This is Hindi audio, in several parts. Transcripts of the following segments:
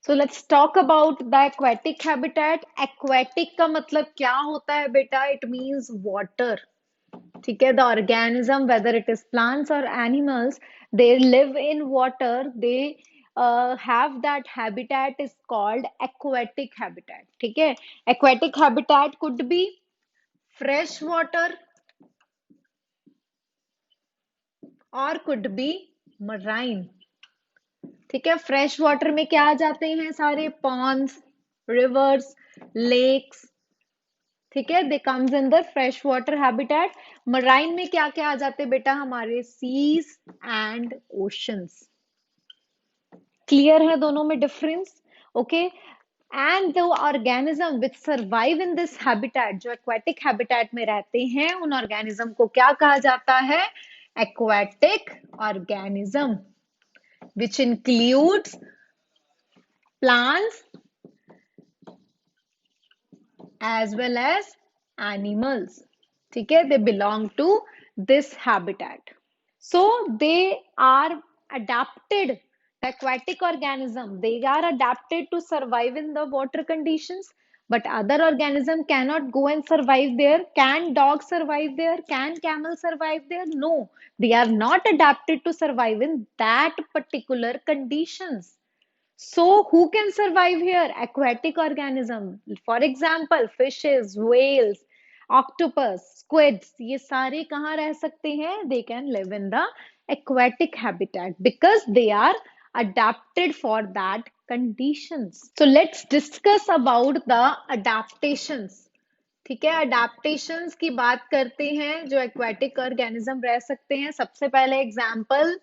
So let's talk about the aquatic habitat. Aquatic का मतलब क्या होता है बेटा? It means water. ठीक है, the organism whether it is plants और animals, they live in water, they have that habitat is called aquatic habitat. ठीक है, aquatic habitat could be fresh water और कुड बी मराइन। ठीक है, फ्रेश वाटर में क्या आ जाते हैं? सारे पॉन्ड्स, रिवर्स, लेक्स। ठीक है, they comes in the fresh water habitat. Marine में क्या क्या आ जाते हैं बेटा? हमारे सीज एंड ओशंस। क्लियर है दोनों में difference? Okay, and the organism which survive in this habitat, जो एक्वेटिक हैबिटेट में रहते हैं, उन ऑर्गेनिज्म को क्या कहा जाता है? Aquatic organism, which includes plants as well as animals. ठीक है, they belong to this habitat. So they are adapted. The aquatic organism, they are adapted to survive in the water conditions, but other organism cannot go and survive there. Can dog survive there? Can camel survive there? No, they are not adapted to survive in that particular conditions. So who can survive here? Aquatic organism. For example, fishes, whales, octopus, squids, ये सारे कहाँ रह सकते हैं? They can live in the aquatic habitat because they are adapted for that conditions. So let's discuss about the adaptations. ठीक है, अडेप्टेशंस की बात करते हैं जो एक्वेटिक ऑर्गेनिज्म रह सकते हैं। सबसे पहले example,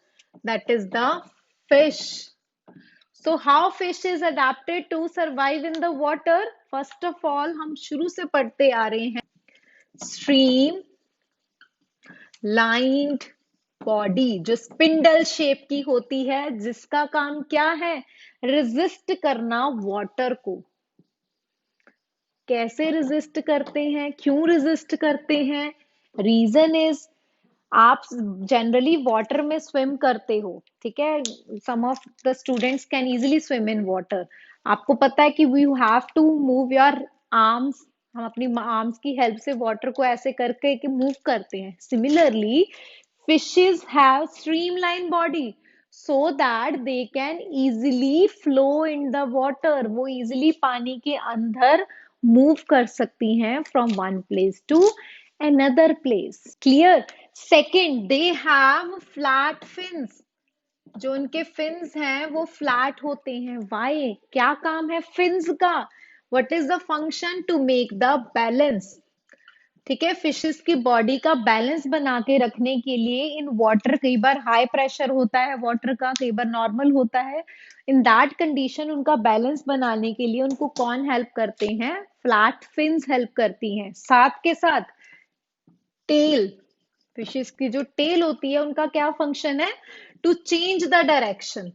that is the fish. So how fish is adapted to survive in the water? First of all, हम शुरू से पढ़ते आ रहे हैं। Stream lined body, जो स्पिंडल शेप की होती है, जिसका काम क्या है? रेजिस्ट करना वाटर को। कैसे रेजिस्ट करते हैं? क्यों रेजिस्ट करते हैं? रीजन इज, आप जनरली वाटर में स्विम करते हो। ठीक है, some of the students can easily swim in water. आपको पता है कि you have to move your arms. हम अपनी आर्म्स की हेल्प से वाटर को ऐसे करके कि मूव करते हैं। Similarly fishes have streamline body so that they can easily flow in the water. वो easily पानी के अंदर मूव कर सकती हैं from one place to another place. Clear? Second, they have flat fins. जो उनके fins हैं वो फ्लैट होते हैं। Why? क्या काम है fins का? What is the function? To make the balance. ठीक है, फिशेस की बॉडी का बैलेंस बना के रखने के लिए इन वाटर, कई बार हाई प्रेशर होता है वाटर का, कई बार नॉर्मल होता है। इन दैट कंडीशन उनका बैलेंस बनाने के लिए उनको कौन हेल्प करते हैं? फ्लैट फिन्स हेल्प करती हैं। साथ के साथ टेल, फिशेस की जो टेल होती है उनका क्या फंक्शन है? To change the direction.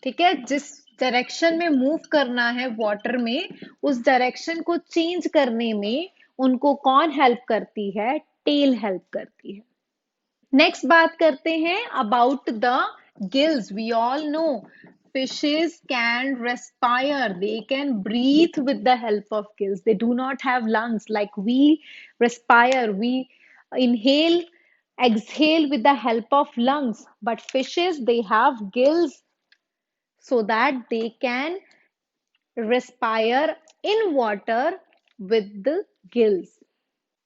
ठीक है, जिस डायरेक्शन में मूव करना है वाटर में, उस डायरेक्शन को चेंज करने में उनको कौन हेल्प करती है? टेल हेल्प करती है। नेक्स्ट बात करते हैं about the gills. We all know fishes can respire, they can breathe with the help of gills. They do not have lungs like we respire. We inhale, exhale with the help of lungs, but fishes, they have gills so that they can respire in water with the gills.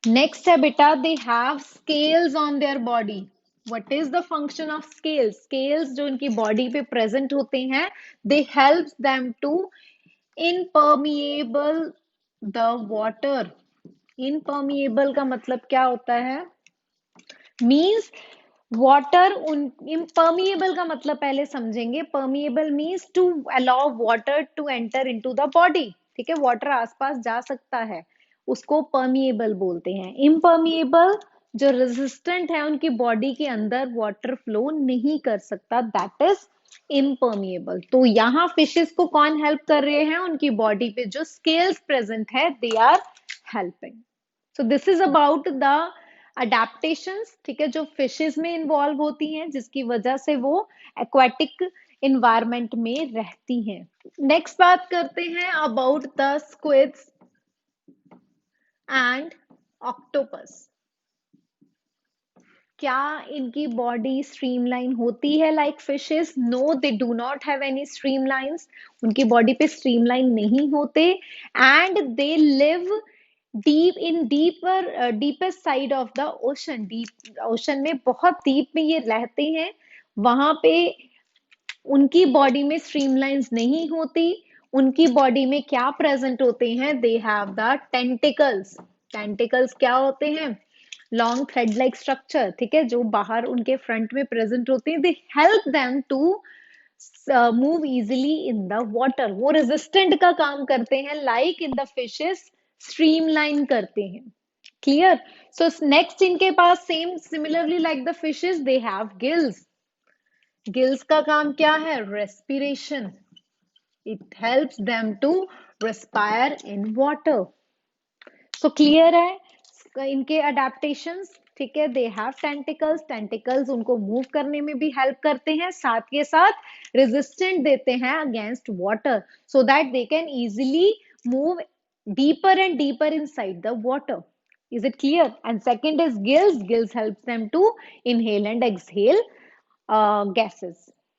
Next है बेटा, they have scales on their body. What is the function of scales? Scales जो उनकी body पे present होते हैं, they help them to impermeable the water. Impermeable का मतलब क्या होता है? Means वाटर उन, इम्पर्मिएबल का मतलब पहले समझेंगे। Permeable means to allow water to enter into the body. ठीक है, वाटर आसपास जा सकता है, उसको परमिएबल बोलते हैं। इम्पर्मिएबल जो रेजिस्टेंट है, उनकी बॉडी के अंदर वाटर फ्लो नहीं कर सकता, दैट इज इम्पर्मिएबल। तो यहाँ फिशेस को कौन हेल्प कर रहे हैं? उनकी बॉडी पे जो स्केल्स प्रेजेंट है, they are helping. So this is about the adaptations. ठीक है, जो फिशेस में इन्वॉल्व होती हैं, जिसकी वजह से वो एक्वाटिक इन्वायरमेंट में रहती हैं। नेक्स्ट बात करते हैं about the squids and octopus. क्या इनकी बॉडी स्ट्रीमलाइन होती है like fishes? No, they do not have any streamlines. उनकी बॉडी पे स्ट्रीमलाइन नहीं होते। And they live deep in deeper deepest side of the ocean. Deep ocean में, बहुत डीप में ये रहते हैं। वहां पे उनकी बॉडी में स्ट्रीमलाइंस नहीं होती। उनकी बॉडी में क्या प्रेजेंट होते हैं? They have the tentacles. Tentacles क्या होते हैं? लॉन्ग थ्रेड लाइक स्ट्रक्चर, ठीक है, जो बाहर उनके फ्रंट में प्रेजेंट होते हैं। They help them to move easily in the water. वो रेजिस्टेंट का काम करते हैं, like in the fishes streamline करते हैं। क्लियर? सो नेक्स्ट इनके पास same similarly like the fishes they have gills. Gills का काम क्या है? Respiration. It helps them to respire in water. So clear है इनके अडेप्टेशंस, ठीक है। They have tentacles. टेंटिकल्स उनको मूव करने में भी हेल्प करते हैं, साथ के साथ रेजिस्टेंट देते हैं against water, so that they can easily move deeper and deeper inside the water. Is it clear? And second is gills. Gills helps them to inhale and exhale gases.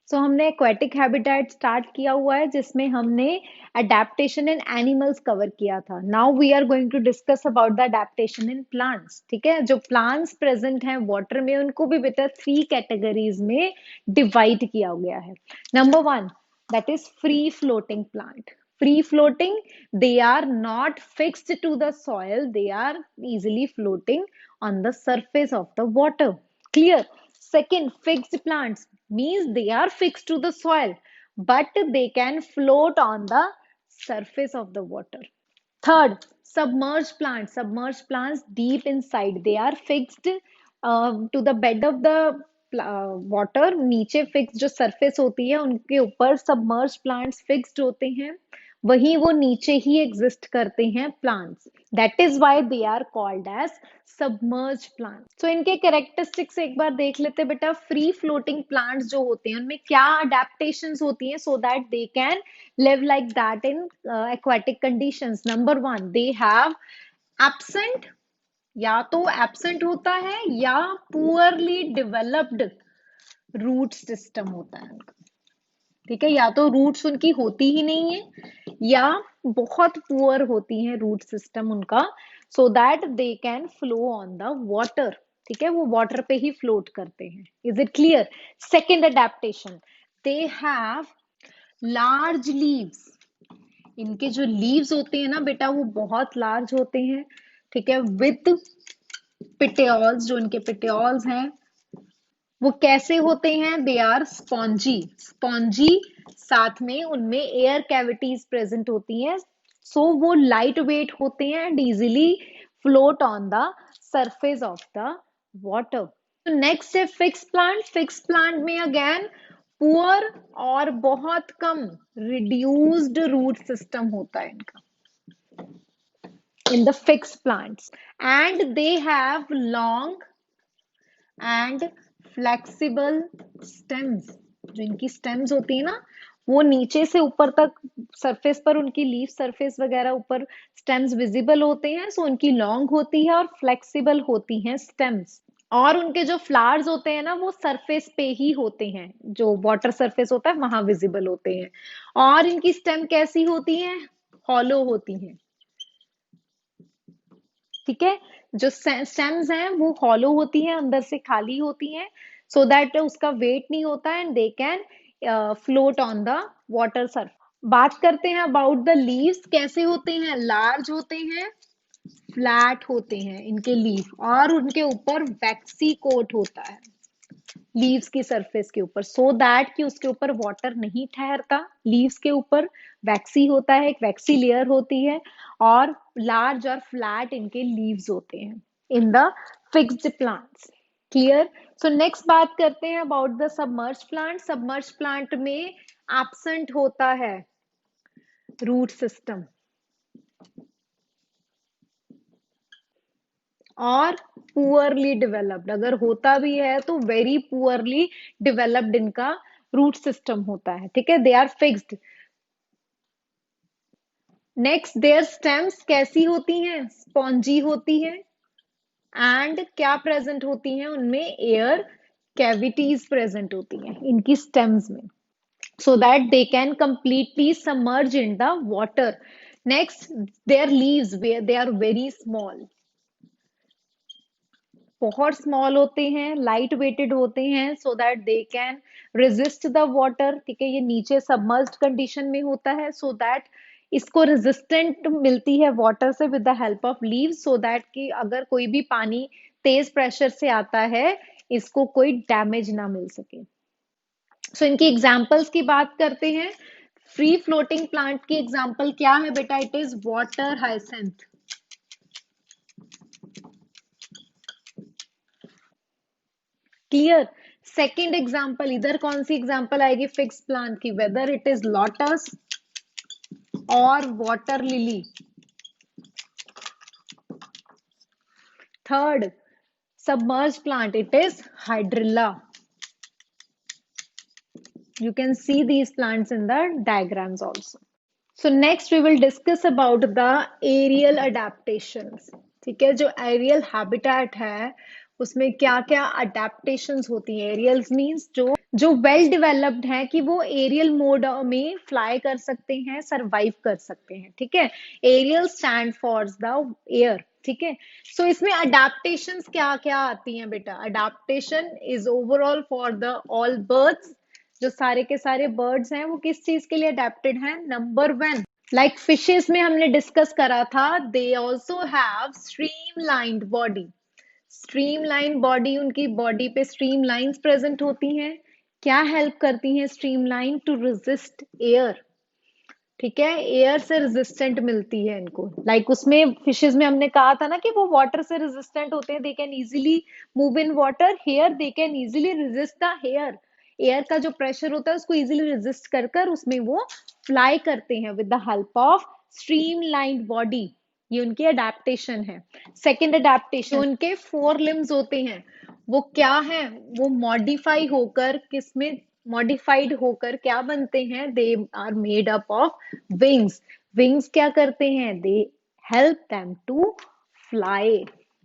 सो हमने एक्वेटिक हैबिटेट स्टार्ट किया हुआ है, जिसमें हमने अडेप्टेशन इन एनिमल्स कवर किया था। Now we are going to discuss about the adaptation in plants, ठीक है। जो प्लांट्स प्रेजेंट हैं वाटर में, उनको भी बेटा 3 कैटेगरीज में डिवाइड किया गया है। Number 1, that is free floating plant. Free floating, they are not fixed to the soil, they are easily floating on the surface of the water. Clear? Second, fixed plants means they are fixed to the soil, but they can float on the surface of the water. Third, submerged plants. Submerged plants deep inside, they are fixed to the bed of the water. नीचे फिक्स जो सरफेस होती है उनके ऊपर सबमर्ज प्लांट्स फिक्स्ड होते हैं, वहीं वो नीचे ही एग्जिस्ट करते हैं plants. That is why they are called as submerge plant. So इनके कैरेक्टरिस्टिक्स एक बार देख लेते हैं बेटा। फ्री फ्लोटिंग प्लांट्स जो होते हैं उनमें क्या अडेप्टेशंस होती हैं, so that they can live like that in aquatic conditions. Number 1, they have absent, या तो एब्सेंट होता है या पुअरली डेवलप्ड रूट सिस्टम होता है उनका, ठीक है। या तो रूट्स उनकी होती ही नहीं है या बहुत पुअर होती है रूट सिस्टम उनका, so that they can flow on the water, ठीक है। वो वाटर पे ही फ्लोट करते हैं। Is it clear? Second adaptation, they have large leaves. इनके जो लीव्स होते हैं ना बेटा, वो बहुत लार्ज होते हैं, ठीक है, विद पिटियोल्स। जो इनके पिटियोल्स हैं वो कैसे होते हैं? They are spongy. स्पॉन्जी, साथ में उनमें एयर कैविटीज प्रेजेंट होती हैं, सो वो लाइट वेट होते हैं and easily float on the surface of the water. Next है फिक्स प्लांट। फिक्स प्लांट में अगेन पुअर और बहुत कम रिड्यूस्ड रूट सिस्टम होता है इनका in the fixed plants, and they have long and flexible stems. जो इनकी stems होती है ना, वो नीचे से ऊपर तक सरफेस पर उनकी लीफ सरफेस वगैरह ऊपर स्टेम्स विजिबल होते हैं, सो उनकी लॉन्ग होती है और फ्लेक्सिबल होती हैं स्टेम्स। और उनके जो फ्लावर्स होते हैं ना, वो सरफेस पे ही होते हैं, जो वाटर सरफेस होता है वहां विजिबल होते हैं। और इनकी स्टेम कैसी होती है? हॉलो होती हैं, ठीक है। जो स्टेम्स हैं वो हॉलो होती हैं, अंदर से खाली होती हैं, सो दैट उसका वेट नहीं होता and they can float on the water surface. बात करते हैं अबाउट द लीव्स। कैसे होते हैं? लार्ज होते हैं, फ्लैट होते हैं इनके लीफ, और उनके ऊपर वैक्सी कोट होता है लीव्स की सरफेस के ऊपर, सो दैट कि उसके ऊपर वाटर नहीं ठहरता। लीव्स के ऊपर वैक्सी होता है, एक वैक्सी लेयर होती है, और लार्ज और फ्लैट इनके लीव्स होते हैं in the fixed plants. Clear? So next बात करते हैं about the submerge plant. Submerge plant में एब्सेंट होता है रूट सिस्टम और पुअरली डेवलप्ड, अगर होता भी है तो वेरी पुअरली डेवलप्ड इनका रूट सिस्टम होता है, ठीक है, they are fixed. Next their stems कैसी होती हैं, स्पॉन्जी होती हैं, एंड क्या प्रेजेंट होती हैं उनमें, एयर कैविटीज प्रेजेंट होती हैं इनकी स्टेम्स में, so that they can completely submerge in the water. Next, their leaves, where they are very small, बहुत स्मॉल होते हैं, लाइट वेटेड होते हैं, so that they can resist the water, ठीक है, ये नीचे सबमर्ज्ड कंडीशन में होता है, सो दैट इसको रेजिस्टेंट मिलती है वाटर से with the help of leaves, so that कि अगर कोई भी पानी तेज प्रेशर से आता है, इसको कोई डैमेज ना मिल सके। सो इनकी एग्जाम्पल्स की बात करते हैं। फ्री फ्लोटिंग प्लांट की एग्जाम्पल क्या है बेटा, it is water hyacinth. Clear. Second example, इधर कौन सी एग्जाम्पल आएगी फिक्स प्लांट की, वेदर इट इज लोटस और water lily. Third submerge plant, it is hydrilla. You can see these plants in the diagrams also. So next we will discuss about the aerial adaptations. ठीक है, जो एरियल हैबिटेट है उसमें क्या क्या अडेप्टेशंस होती हैं। एरियल्स मींस जो वेल डेवलप्ड है कि वो एरियल मोड में फ्लाई कर सकते हैं, सरवाइव कर सकते हैं, ठीक है। Aerial stand for the air, ठीक है। सो इसमें अडेप्टेशंस क्या क्या आती हैं बेटा, adaptation is overall for the all birds, जो सारे के सारे बर्ड्स हैं वो किस चीज के लिए अडेप्टेड हैं, नंबर वन, लाइक फिशेस में हमने डिस्कस करा था, they also have streamlined body. Streamline body, उनकी बॉडी पे स्ट्रीम लाइन्स प्रेजेंट होती हैं, क्या हेल्प करती हैं स्ट्रीमलाइन, टू रेजिस्ट एयर, ठीक है, एयर से रेजिस्टेंट मिलती है इनको। लाइक उसमें फिशेस में हमने कहा था ना कि वो वाटर से रेजिस्टेंट होते हैं, they can easily move in water, here they can easily resist the air, air का जो प्रेशर होता है उसको इजीली रेजिस्ट कर कर उसमें वो फ्लाई करते हैं with the help of streamlined body. ये उनकी अडेप्टेशन है। सेकेंड अडेप्टेशन, उनके फोर लिम्स होते हैं, वो क्या है, वो मॉडिफाई होकर किसमें, मॉडिफाइड होकर क्या बनते हैं, they are made up of wings. Wings क्या करते हैं, they help them to fly,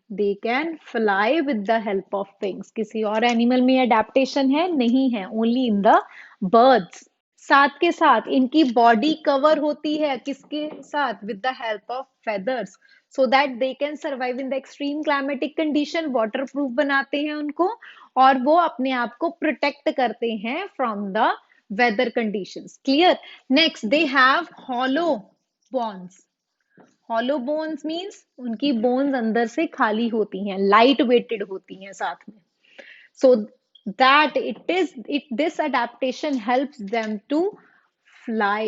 they can fly with the help of wings. किसी और एनिमल में अडेप्टेशन है, नहीं है, ओनली इन द बर्ड्स। साथ के साथ इनकी बॉडी कवर होती है किसके साथ, with the help of feathers, so that they can survive in the extreme climatic condition, water proof बनाते हैं उनको, और वो अपने आप को प्रोटेक्ट करते हैं from the weather conditions. Clear. Next, they have hollow bones. Hollow bones means उनकी बोन्स अंदर से खाली होती हैं, लाइट वेटेड होती हैं साथ में, so that this adaptation helps them to fly,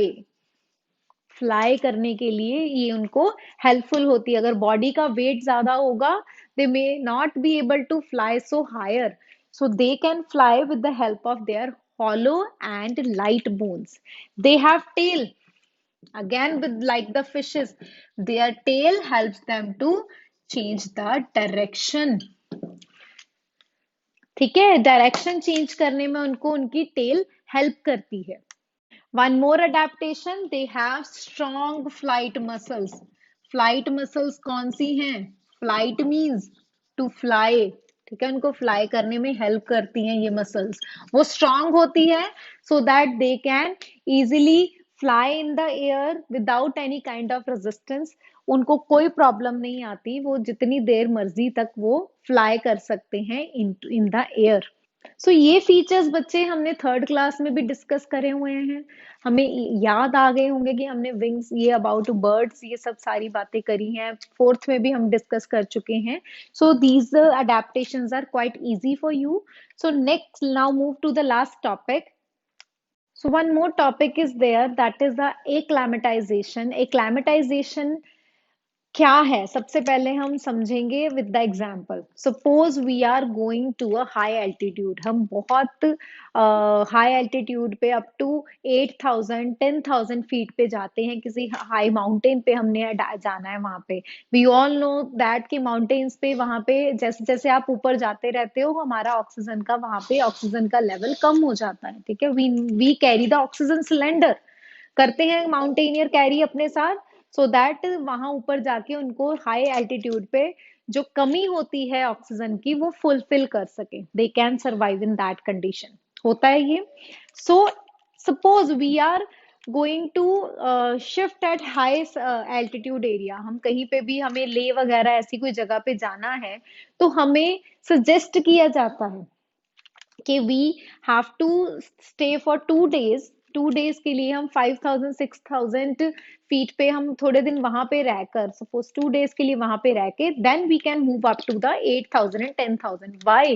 fly करने के लिए ये उनको हेल्पफुल होती है। अगर बॉडी का वेट ज्यादा होगा, they may not be able to fly so higher, so they can fly with the help of their hollow and light bones. They have tail, again with like the fishes, their tail helps them to change the direction, ठीक है, डायरेक्शन चेंज करने में उनको उनकी टेल हेल्प करती है। One more adaptation, they have strong flight muscles. Flight muscles कौन सी हैं, फ्लाइट मींस टू फ्लाई, ठीक है, उनको फ्लाई करने में हेल्प करती हैं ये मसल्स, वो स्ट्रॉन्ग होती है, so that they can easily fly in the air without any kind of resistance. उनको कोई प्रॉब्लम नहीं आती, वो जितनी देर मर्जी तक वो फ्लाई कर सकते हैं इन द एयर। सो ये फीचर्स बच्चे हमने थर्ड क्लास में भी डिस्कस करे हुए हैं, हमें याद आ गए होंगे कि हमने विंग्स, ये अबाउट बर्ड्स, ये सब सारी बातें करी हैं, फोर्थ में भी हम डिस्कस कर चुके हैं। So these adaptations are quite easy for you. So next, now move to the last topic. So one more topic is there, that is the acclimatization. Acclimatization क्या है, सबसे पहले हम समझेंगे with the example. Suppose we are going to a high altitude, हम बहुत हाई एल्टीट्यूड पे अप टू 8,000 10,000 फीट पे जाते हैं, किसी हाई माउंटेन पे हमने जाना है वहां पे। वी ऑल नो दैट कि माउंटेन्स पे वहां पे जैसे जैसे आप ऊपर जाते रहते हो, हमारा ऑक्सीजन का वहां पे ऑक्सीजन का लेवल कम हो जाता है, ठीक है। We carry the oxygen cylinder, करते हैं माउंटेनियर कैरी अपने साथ, सो दैट वहां ऊपर जाके उनको हाई एल्टीट्यूड पे जो कमी होती है ऑक्सीजन की वो फुलफिल कर सके, they can survive in that condition, होता है ये। So suppose we are going to shift at high altitude area, हम कहीं पे भी, हमें ले वगैरह ऐसी कोई जगह पे जाना है, तो हमें सजेस्ट किया जाता है कि we have to stay for 2 days. 2 days के लिए हम 5,000 6,000 फीट पे हम थोड़े दिन वहां पे रहकर, सपोज 2 डेज के लिए वहां पे रह के, then we can move up to the 8,000 and 10,000। Why?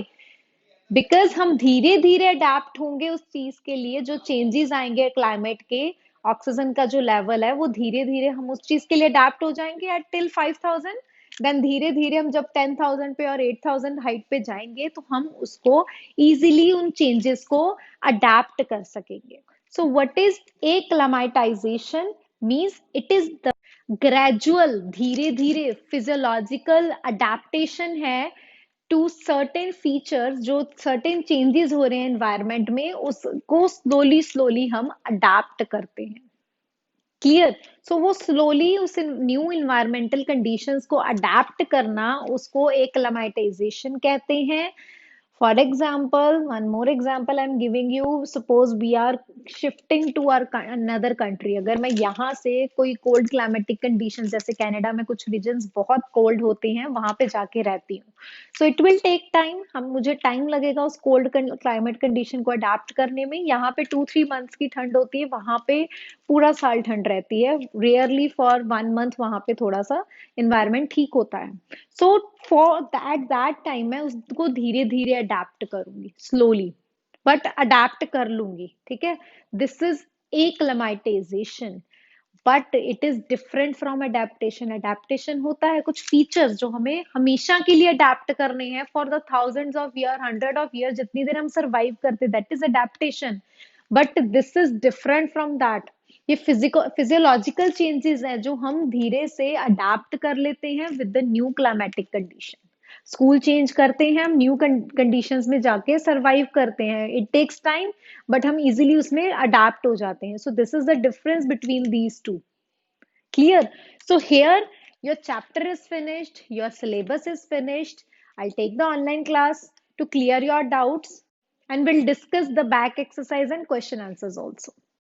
Because हम धीरे धीरे अडेप्ट होंगे उस चीज के लिए, जो चेंजेस आएंगे क्लाइमेट के, ऑक्सीजन का जो लेवल है वो धीरे धीरे हम उस चीज के लिए अडेप्ट हो जाएंगे एट टिल 5,000। देन धीरे धीरे हम जब 10,000 पे और 8,000 हाइट पे जाएंगे तो हम उसको इजीली उन चेंजेस को अडेप्ट कर सकेंगे। So what is acclimatization? Means it is the gradual, धीरे धीरे फिजियोलॉजिकल अडेप्टेशन है टू सर्टेन फीचर्स, जो सर्टेन चेंजेस हो रहे हैं एनवायरनमेंट में, उसको स्लोली स्लोली हम अडेप्ट करते हैं। क्लियर? सो वो स्लोली उस न्यू इन्वायरमेंटल कंडीशंस को अडेप्ट करना, उसको एक्लेमेटाइजेशन कहते हैं। For example, one more example I'm giving you. Suppose we are shifting to our another country. अगर मैं यहाँ से कोई cold climatic conditions, जैसे कनाडा में कुछ regions बहुत cold होते हैं, वहां पे जाके रहती हूँ, so it will take time, हम मुझे time लगेगा उस cold climate condition को adapt करने में। यहाँ पे 2-3 months की ठंड होती है, वहां पे पूरा साल ठंड रहती है, rarely for 1 month वहां पे थोड़ा सा environment ठीक होता है। सो फॉर दैट टाइम मैं उसको धीरे धीरे अडेप्ट करूंगी, स्लोली, बट अडेप्ट कर लूंगी, ठीक है। This is acclimatization, but it is different from adaptation. Adaptation होता है कुछ फीचर्स जो हमें हमेशा के लिए अडेप्ट करने हैं, for the thousands of year, hundred of year, जितनी देर हम सर्वाइव करते, that is adaptation. But this is different from that. ये फिजियोलॉजिकल चेंजेस हैं जो हम धीरे से अडेप्ट कर लेते हैं with the new climatic condition. School change करते हैं, हम न्यू कंडीशंस में जाके सरवाइव करते हैं, इट टेक्स टाइम, बट हम इजीली उसमें अडेप्ट हो जाते हैं। सो this is the difference between these two. Clear? So here your chapter is finished, your syllabus is finished. I'll take the online class to clear your doubts and we'll discuss the back exercise and question answers also.